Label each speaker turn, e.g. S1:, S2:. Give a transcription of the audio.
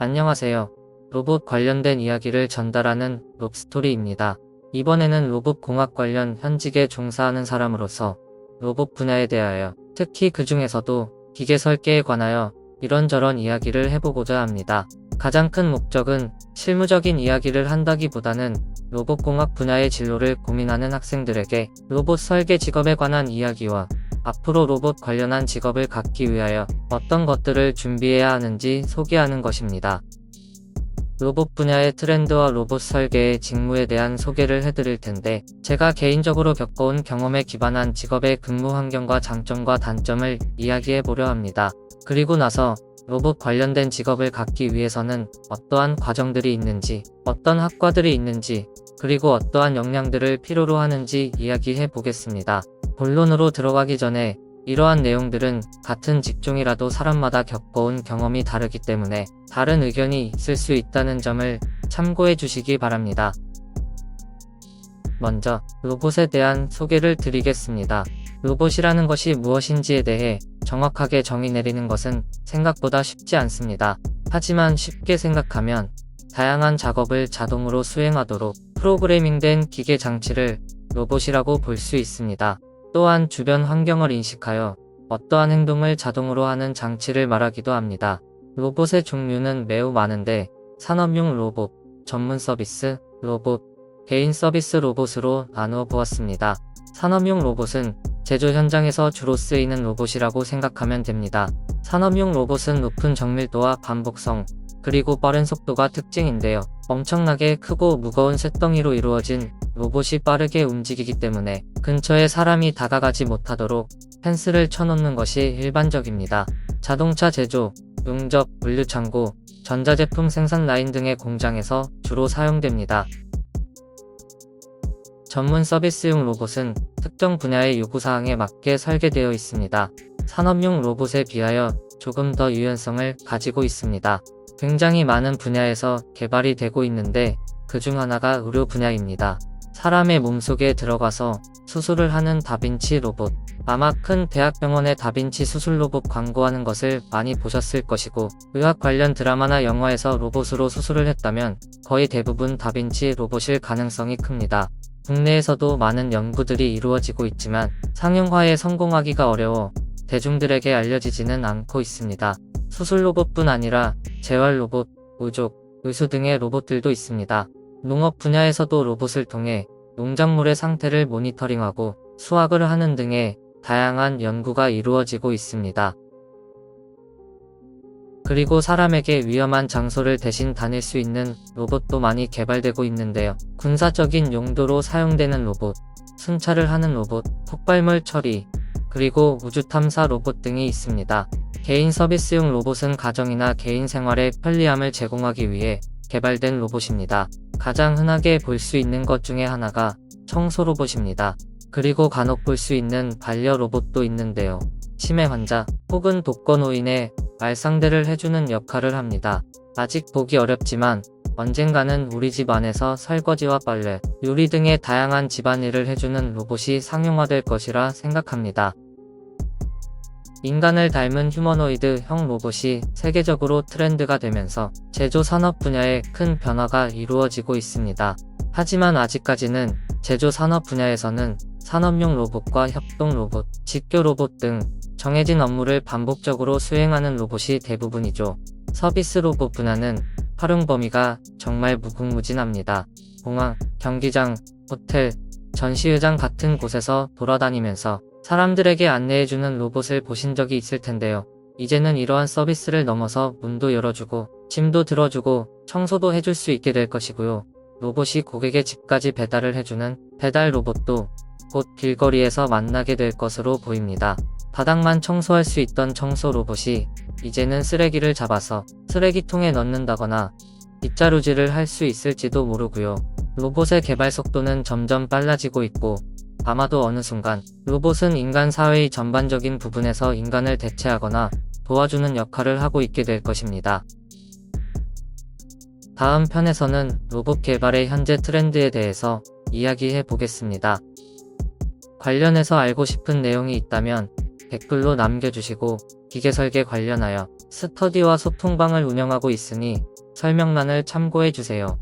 S1: 안녕하세요. 로봇 관련된 이야기를 전달하는 롭스토리입니다. 이번에는 로봇 공학 관련 현직에 종사하는 사람으로서 로봇 분야에 대하여, 특히 그 중에서도 기계 설계에 관하여 이런저런 이야기를 해보고자 합니다. 가장 큰 목적은 실무적인 이야기를 한다기보다는 로봇 공학 분야의 진로를 고민하는 학생들에게 로봇 설계 직업에 관한 이야기와 앞으로 로봇 관련한 직업을 갖기 위하여 어떤 것들을 준비해야 하는지 소개하는 것입니다. 로봇 분야의 트렌드와 로봇 설계의 직무에 대한 소개를 해드릴 텐데, 제가 개인적으로 겪어온 경험에 기반한 직업의 근무 환경과 장점과 단점을 이야기해 보려 합니다. 그리고 나서 로봇 관련된 직업을 갖기 위해서는 어떠한 과정들이 있는지, 어떤 학과들이 있는지, 그리고 어떠한 역량들을 필요로 하는지 이야기해 보겠습니다. 본론으로 들어가기 전에 이러한 내용들은 같은 직종이라도 사람마다 겪어온 경험이 다르기 때문에 다른 의견이 있을 수 있다는 점을 참고해 주시기 바랍니다. 먼저 로봇에 대한 소개를 드리겠습니다. 로봇이라는 것이 무엇인지에 대해 정확하게 정의 내리는 것은 생각보다 쉽지 않습니다. 하지만 쉽게 생각하면 다양한 작업을 자동으로 수행하도록 프로그래밍된 기계 장치를 로봇이라고 볼 수 있습니다. 또한 주변 환경을 인식하여 어떠한 행동을 자동으로 하는 장치를 말하기도 합니다. 로봇의 종류는 매우 많은데 산업용 로봇, 전문 서비스 로봇, 개인 서비스 로봇으로 나누어 보았습니다. 산업용 로봇은 제조 현장에서 주로 쓰이는 로봇이라고 생각하면 됩니다. 산업용 로봇은 높은 정밀도와 반복성, 그리고 빠른 속도가 특징인데요. 엄청나게 크고 무거운 쇳덩이로 이루어진 로봇이 빠르게 움직이기 때문에 근처에 사람이 다가가지 못하도록 펜스를 쳐놓는 것이 일반적입니다. 자동차 제조, 용접, 물류창고, 전자제품 생산 라인 등의 공장에서 주로 사용됩니다. 전문 서비스용 로봇은 특정 분야의 요구사항에 맞게 설계되어 있습니다. 산업용 로봇에 비하여 조금 더 유연성을 가지고 있습니다. 굉장히 많은 분야에서 개발이 되고 있는데 그 중 하나가 의료 분야입니다. 사람의 몸속에 들어가서 수술을 하는 다빈치 로봇. 아마 큰 대학병원의 다빈치 수술 로봇 광고하는 것을 많이 보셨을 것이고, 의학 관련 드라마나 영화에서 로봇으로 수술을 했다면 거의 대부분 다빈치 로봇일 가능성이 큽니다. 국내에서도 많은 연구들이 이루어지고 있지만 상용화에 성공하기가 어려워 대중들에게 알려지지는 않고 있습니다. 수술 로봇뿐 아니라 재활 로봇, 우족, 의수 등의 로봇들도 있습니다. 농업 분야에서도 로봇을 통해 농작물의 상태를 모니터링하고 수확을 하는 등의 다양한 연구가 이루어지고 있습니다. 그리고 사람에게 위험한 장소를 대신 다닐 수 있는 로봇도 많이 개발되고 있는데요. 군사적인 용도로 사용되는 로봇, 순찰을 하는 로봇, 폭발물 처리, 그리고 우주 탐사 로봇 등이 있습니다. 개인 서비스용 로봇은 가정이나 개인 생활의 편리함을 제공하기 위해 개발된 로봇입니다. 가장 흔하게 볼 수 있는 것 중에 하나가 청소 로봇입니다. 그리고 간혹 볼 수 있는 반려 로봇도 있는데요. 치매 환자 혹은 독거노인의 말상대를 해주는 역할을 합니다. 아직 보기 어렵지만 언젠가는 우리 집 안에서 설거지와 빨래, 요리 등의 다양한 집안일을 해주는 로봇이 상용화될 것이라 생각합니다. 인간을 닮은 휴머노이드형 로봇이 세계적으로 트렌드가 되면서 제조 산업 분야에 큰 변화가 이루어지고 있습니다. 하지만 아직까지는 제조 산업 분야에서는 산업용 로봇과 협동 로봇, 직교 로봇 등 정해진 업무를 반복적으로 수행하는 로봇이 대부분이죠. 서비스 로봇 분야는 활용 범위가 정말 무궁무진합니다. 공항, 경기장, 호텔, 전시회장 같은 곳에서 돌아다니면서 사람들에게 안내해주는 로봇을 보신 적이 있을 텐데요. 이제는 이러한 서비스를 넘어서 문도 열어주고 짐도 들어주고 청소도 해줄 수 있게 될 것이고요. 로봇이 고객의 집까지 배달을 해주는 배달 로봇도 곧 길거리에서 만나게 될 것으로 보입니다. 바닥만 청소할 수 있던 청소 로봇이 이제는 쓰레기를 잡아서 쓰레기통에 넣는다거나 빗자루질을 할 수 있을지도 모르고요. 로봇의 개발 속도는 점점 빨라지고 있고, 아마도 어느 순간 로봇은 인간 사회의 전반적인 부분에서 인간을 대체하거나 도와주는 역할을 하고 있게 될 것입니다. 다음 편에서는 로봇 개발의 현재 트렌드에 대해서 이야기해 보겠습니다. 관련해서 알고 싶은 내용이 있다면 댓글로 남겨주시고 기계 설계 관련하여 스터디와 소통방을 운영하고 있으니 설명란을 참고해 주세요.